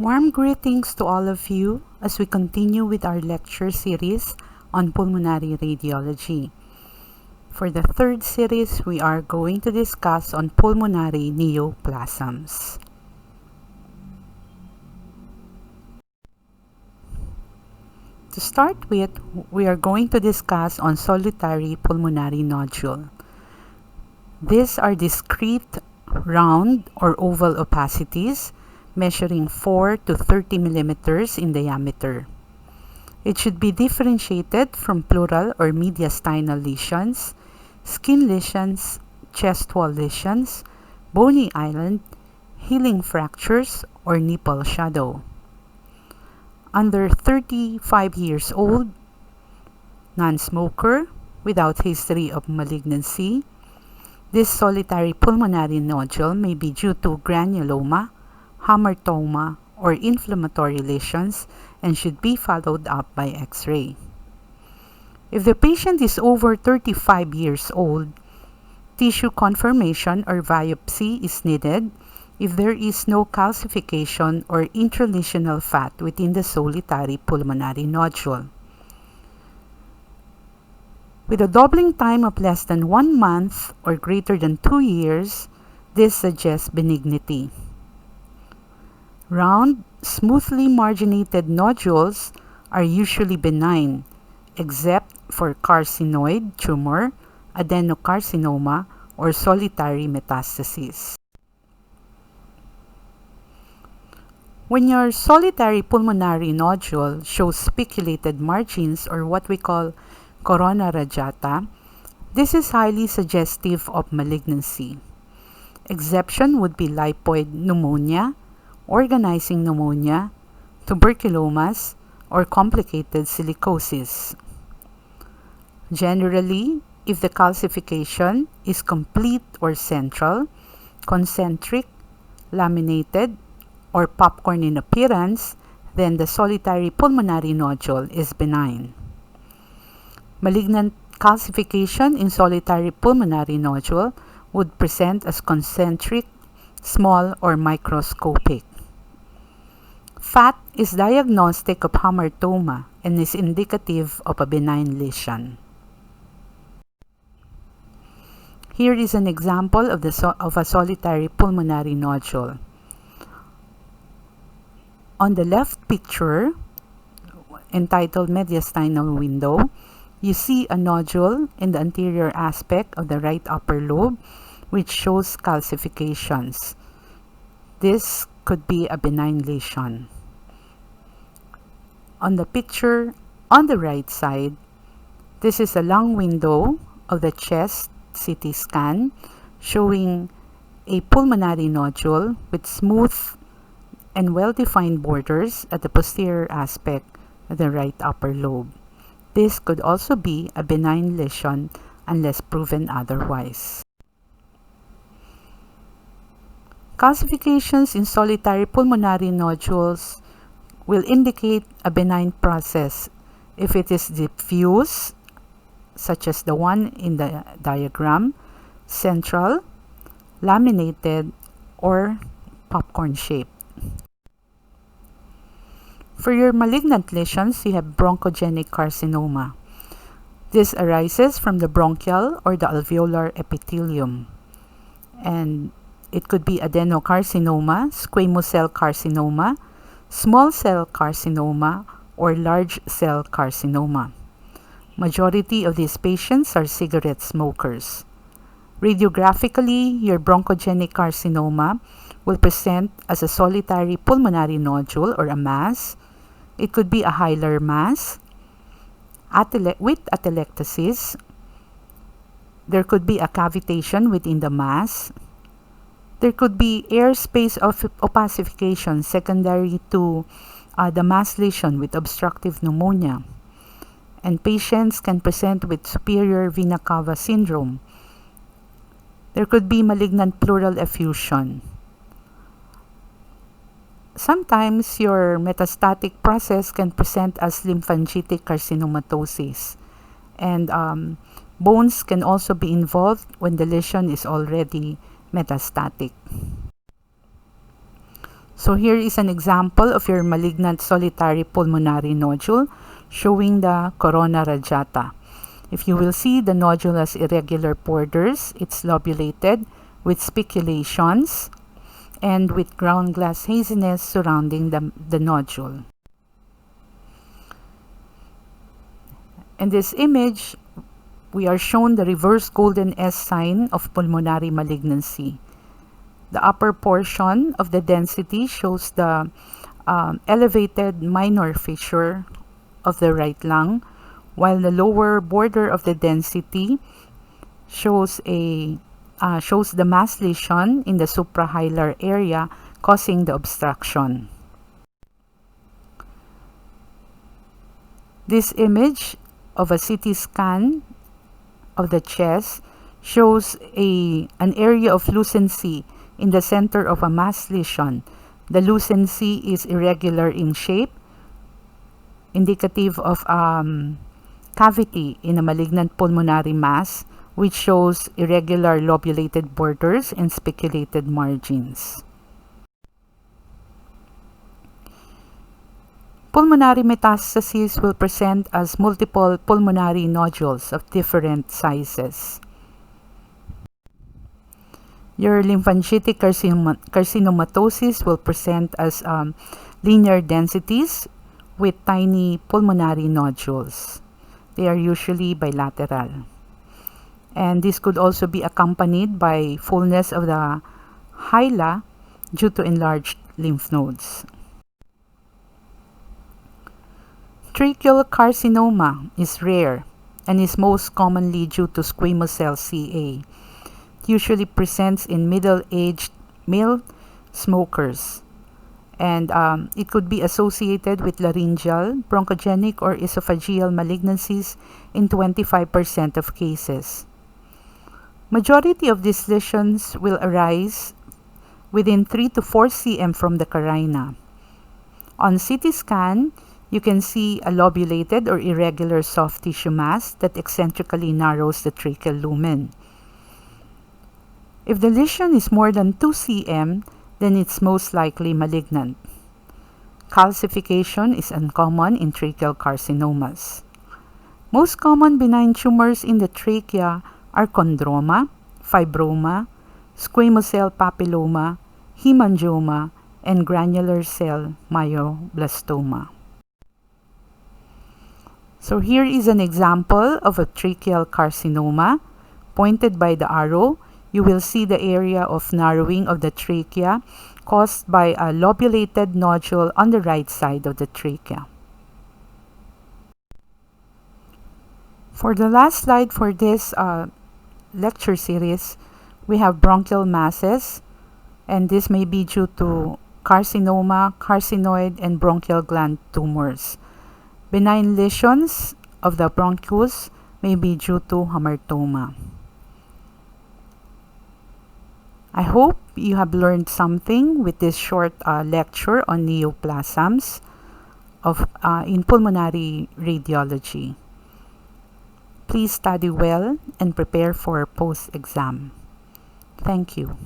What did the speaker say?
Warm greetings to all of you as we continue with our lecture series on pulmonary radiology. For the third series, we are going to discuss on pulmonary neoplasms. To start with, we are going to discuss on solitary pulmonary nodule. These are discrete, round or oval opacities measuring 4 to 30 millimeters in diameter. It should be differentiated from pleural or mediastinal lesions, skin lesions, chest wall lesions, bony island, healing fractures, or nipple shadow. Under 35 years old, non-smoker, without history of malignancy, this solitary pulmonary nodule may be due to granuloma, hamartoma, or inflammatory lesions and should be followed up by X-ray. If the patient is over 35 years old, tissue confirmation or biopsy is needed if there is no calcification or intralesional fat within the solitary pulmonary nodule. With a doubling time of less than 1 month or greater than 2 years, this suggests benignity. Round, smoothly marginated nodules are usually benign, except for carcinoid tumor, adenocarcinoma, or solitary metastasis. When your solitary pulmonary nodule shows spiculated margins or what we call corona radiata, this is highly suggestive of malignancy. Exception would be lipoid pneumonia, organizing pneumonia, tuberculomas, or complicated silicosis. Generally, if the calcification is complete or central, concentric, laminated, or popcorn in appearance, then the solitary pulmonary nodule is benign. Malignant calcification in solitary pulmonary nodule would present as concentric, small, or microscopic. Fat is diagnostic of hamartoma and is indicative of a benign lesion. Here is an example of a solitary pulmonary nodule. On the left picture, entitled mediastinal window, you see a nodule in the anterior aspect of the right upper lobe which shows calcifications. This could be a benign lesion. On the picture on the right side, this is a lung window of the chest CT scan showing a pulmonary nodule with smooth and well-defined borders at the posterior aspect of the right upper lobe. This could also be a benign lesion unless proven otherwise. Calcifications in solitary pulmonary nodules will indicate a benign process if it is diffuse, such as the one in the diagram, central, laminated, or popcorn shaped. For your malignant lesions, you have bronchogenic carcinoma. This arises from the bronchial or the alveolar epithelium. And it could be adenocarcinoma, squamous cell carcinoma, small cell carcinoma, or large cell carcinoma. Majority of these patients are cigarette smokers. Radiographically, your bronchogenic carcinoma will present as a solitary pulmonary nodule or a mass. It could be a hilar mass with atelectasis. There could be a cavitation within the mass. There could be airspace of opacification secondary to the mass lesion with obstructive pneumonia. And patients can present with superior vena cava syndrome. There could be malignant pleural effusion. Sometimes your metastatic process can present as lymphangitic carcinomatosis. And bones can also be involved when the lesion is already metastatic. So here is an example of your malignant solitary pulmonary nodule showing the corona radiata. If you will see, the nodule has irregular borders. It's lobulated with spiculations and with ground glass haziness surrounding the nodule. In this image, we are shown the reverse golden S sign of pulmonary malignancy. The upper portion of the density shows the elevated minor fissure of the right lung, while the lower border of the density shows the mass lesion in the suprahilar area causing the obstruction. This image of a CT scan of the chest shows an area of lucency in the center of a mass lesion. The lucency is irregular in shape, indicative of cavity in a malignant pulmonary mass, which shows irregular lobulated borders and spiculated margins. Pulmonary metastases will present as multiple pulmonary nodules of different sizes. Your lymphangitic carcinomatosis will present as linear densities with tiny pulmonary nodules. They are usually bilateral. And this could also be accompanied by fullness of the hyla due to enlarged lymph nodes. Tracheal carcinoma is rare and is most commonly due to squamous cell Ca. It usually presents in middle-aged male smokers, and it could be associated with laryngeal, bronchogenic, or esophageal malignancies in 25% of cases. Majority of these lesions will arise within 3 to 4 cm from the carina. On CT scan, you can see a lobulated or irregular soft tissue mass that eccentrically narrows the tracheal lumen. If the lesion is more than 2 cm, then it's most likely malignant. Calcification is uncommon in tracheal carcinomas. Most common benign tumors in the trachea are chondroma, fibroma, squamous cell papilloma, hemangioma, and granular cell myoblastoma. So here is an example of a tracheal carcinoma. Pointed by the arrow, you will see the area of narrowing of the trachea caused by a lobulated nodule on the right side of the trachea. For the last slide for this lecture series, we have bronchial masses, and this may be due to carcinoma, carcinoid, and bronchial gland tumors. Benign lesions of the bronchus may be due to hamartoma. I hope you have learned something with this short lecture on neoplasms in pulmonary radiology. Please study well and prepare for post-exam. Thank you.